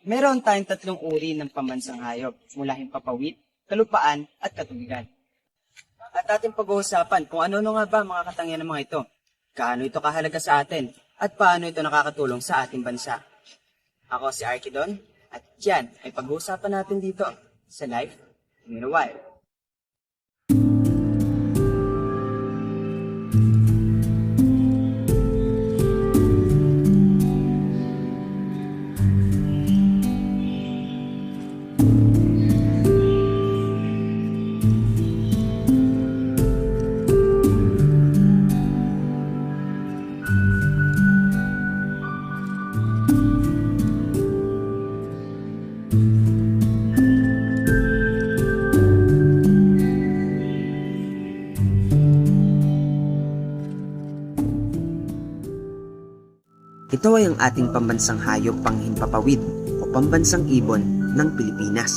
Meron tayong tatlong uri ng pambansang hayop mula himpapawid, kalupaan at katubigan. At ating pag-uusapan kung ano-ano nga ba mga katangian ng mga ito, kaano ito kahalaga sa atin, at paano ito nakakatulong sa ating bansa. Ako si Arkidon, at yan ay pag-uusapan natin dito sa Life in the Wild. Ito ay ang ating pambansang hayop panghimpapawid o pambansang ibon ng Pilipinas.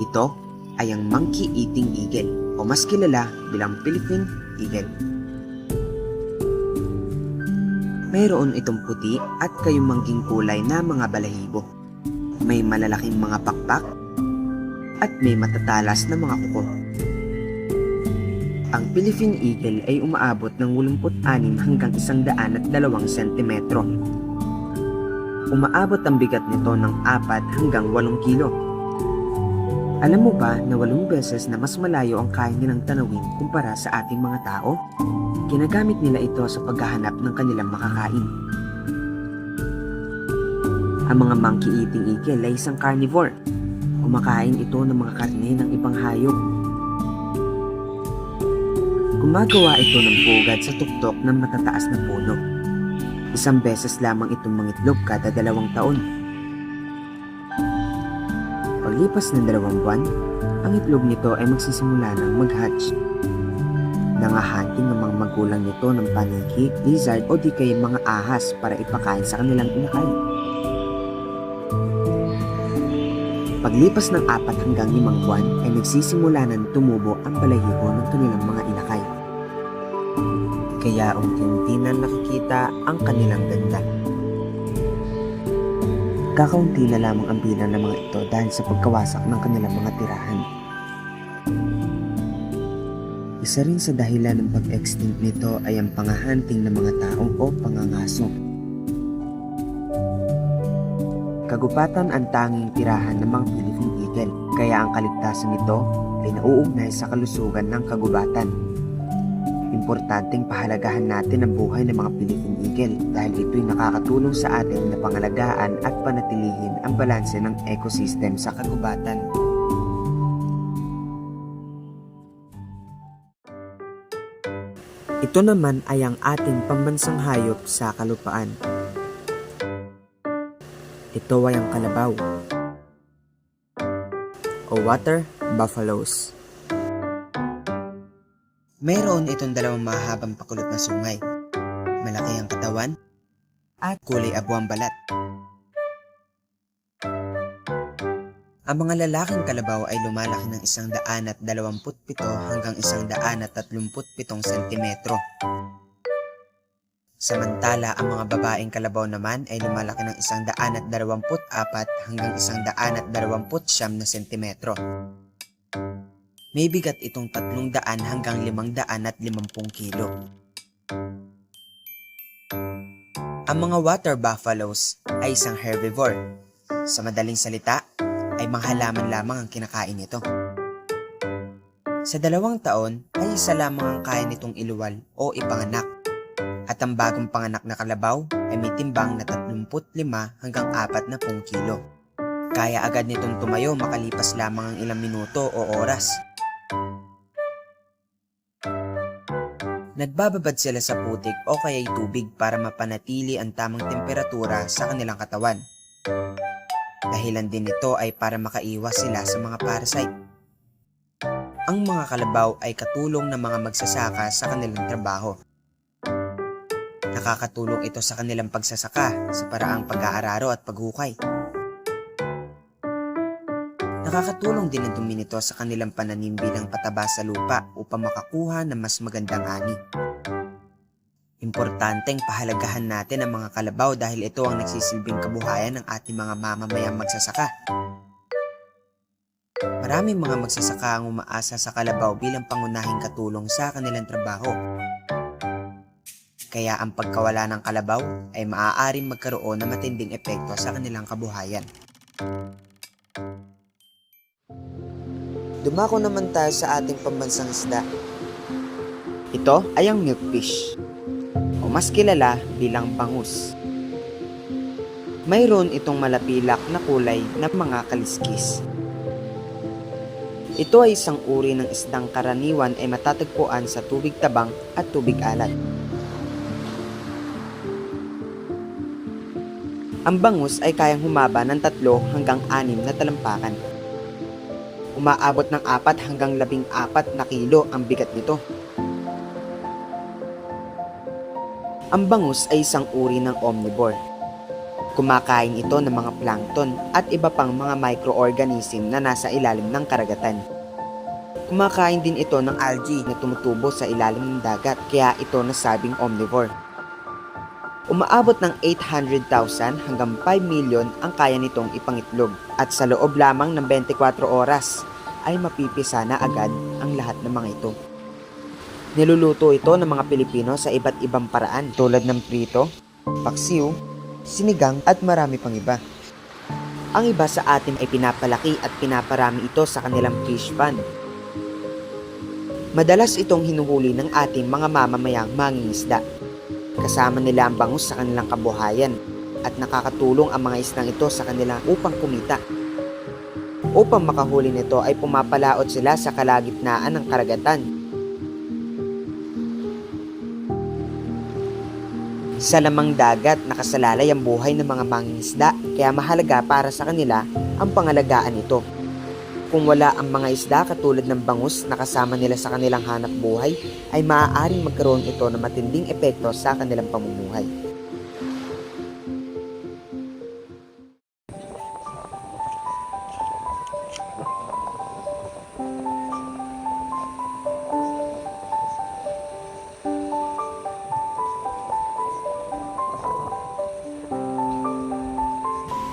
Ito ay ang monkey-eating eagle o mas kilala bilang Philippine eagle. Mayroon itong puti at kayumangging kulay na mga balahibo. May malalaking mga pakpak at may matatalas na mga kuko. Ang Philippine eagle ay umaabot ng 86 hanggang 102 sentimetro. Umaabot ang bigat nito ng 4 hanggang 8 kilo. Alam mo ba na 8 beses na mas malayo ang kaya nilang tanawin kumpara sa ating mga tao? Ginagamit nila ito sa paghahanap ng kanilang makakain. Ang mga monkey-eating eagle ay isang carnivore. Kumakain ito ng mga karne ng ibang hayop. Gumagawa ito ng pugad sa tuktok ng matataas na puno. 1 beses lamang itong mangitlog kada 2 taon. Paglipas ng 2 buwan, ang itlog nito ay magsisimula ng mag-hatch. Nangahanting ang mga magulang nito ng paniki, lizard o di kaya mga ahas para ipakain sa kanilang inakay. Paglipas ng 4 hanggang 5 buwan ay nagsisimula ng tumubo ang balahibo ng kanilang mga inakay. Kaya unti-unti na nakikita ang kanilang ganda. Kakaunti na lamang ang bilang ng mga ito dahil sa pagkawasak ng kanilang mga tirahan. Isa rin sa dahilan ng pag-extinct nito ay ang pangahanting ng mga tao o pangangaso. Kagubatan ang tanging tirahan ng mga Philippine eagle, kaya ang kaligtasan nito ay nauugnay sa kalusugan ng kagubatan. Importanteng pahalagahan natin ang buhay ng mga Philippine eagle dahil ito'y nakakatulong sa atin na pangalagaan at panatilihin ang balanse ng ecosystem sa kagubatan. Ito naman ay ang ating pambansang hayop sa kalupaan. Ito ay ang kalabaw o water buffaloes. Mayroon itong 2 mahabang pakulot na sungay. Malaki ang katawan at kulay abo ang balat. Ang mga lalaking kalabaw ay lumalaki ng 127 hanggang 137 sentimetro. Samantala, ang mga babaeng kalabaw naman ay lumalaki ng 124 hanggang 129 na sentimetro. May bigat itong 300 hanggang 550 kilo. Ang mga water buffaloes ay isang herbivore. Sa madaling salita, ay mga halaman lamang ang kinakain nito. Sa 2 taon ay isa lamang ang kaya nitong iluwal o ipanganak. At ang bagong panganak na kalabaw ay may timbang na 35 hanggang 40 kilo. Kaya agad nitong tumayo makalipas lamang ang ilang minuto o oras. Nagbababad sila sa putik o kaya'y tubig para mapanatili ang tamang temperatura sa kanilang katawan. Dahilan din nito ay para makaiwas sila sa mga parasite. Ang mga kalabaw ay katulong ng mga magsasaka sa kanilang trabaho. Nakakatulong ito sa kanilang pagsasaka sa paraang pag-aararo at paghukay. Nakakatulong din ang dumi nito sa kanilang pananim bilang pataba sa lupa upang makakuha ng mas magandang ani. Importanteng pahalagahan natin ang mga kalabaw dahil ito ang nagsisilbing kabuhayan ng ating mga mamamayang magsasaka. Maraming mga magsasaka ang umaasa sa kalabaw bilang pangunahing katulong sa kanilang trabaho. Kaya ang pagkawala ng kalabaw ay maaaring magkaroon ng matinding epekto sa kanilang kabuhayan. Dumako naman tayo sa ating pambansang isda. Ito ay ang milkfish, o mas kilala bilang bangus. Mayroon itong malapilak na kulay na mga kaliskis. Ito ay isang uri ng isdang karaniwan ay matatagpuan sa tubig tabang at tubig alat. Ang bangus ay kayang humaba ng 3 hanggang 6 na talampakan. Umaabot ng 4 hanggang 14 na kilo ang bigat nito. Ang bangus ay isang uri ng omnivore. Kumakain ito ng mga plankton at iba pang mga microorganism na nasa ilalim ng karagatan. Kumakain din ito ng algae na tumutubo sa ilalim ng dagat, kaya ito nasabing omnivore. Umaabot ng 800,000 hanggang 5 million ang kaya nitong ipangitlog at sa loob lamang ng 24 oras ay mapipisa na agad ang lahat ng mga ito. Niluluto ito ng mga Pilipino sa iba't ibang paraan tulad ng prito, paksiw, sinigang at marami pang iba. Ang iba sa atin ay pinapalaki at pinaparami ito sa kanilang fish pond. Madalas itong hinuhuli ng ating mga mamamayang mangingisda. Kasama nila ang bangus sa kanilang kabuhayan at nakakatulong ang mga isdang ito sa kanila upang kumita. Upang makahuli nito ay pumapalaot sila sa kalagitnaan ng karagatan. Sa lamang dagat, nakasalalay ang buhay ng mga mangingisda, kaya mahalaga para sa kanila ang pangalagaan nito. Kung wala ang mga isda katulad ng bangus na kasama nila sa kanilang hanap buhay, ay maaaring magkaroon ito ng matinding epekto sa kanilang pamumuhay.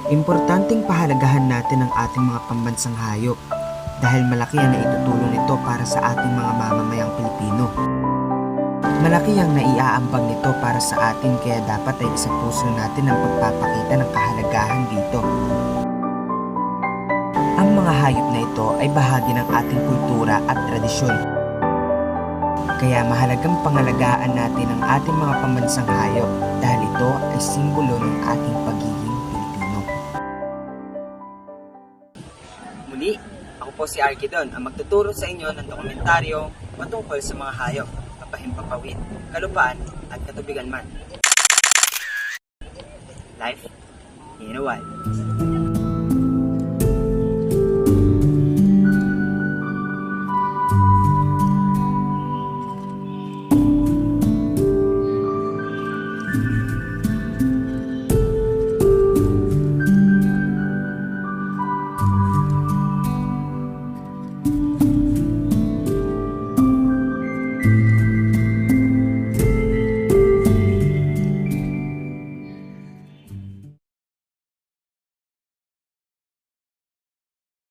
Importanteng pahalagahan natin ang ating mga pambansang hayop dahil malaki ang naitutulong nito para sa ating mga mamamayang Pilipino. Malaki ang naiaambag nito para sa atin, kaya dapat ay isa puso natin ang pagpapakita ng kahalagahan dito. Ang mga hayop na ito ay bahagi ng ating kultura at tradisyon. Kaya mahalagang pangalagaan natin ang ating mga pambansang hayop dahil ito ay simbolo ng ating pagiging Pilipino. Muli, ako po si Arkidon, ang magtuturo sa inyo ng dokumentaryo patungkol sa mga hayop, kapahimpapawid, kalupaan at katubigan man. Life in a Wild.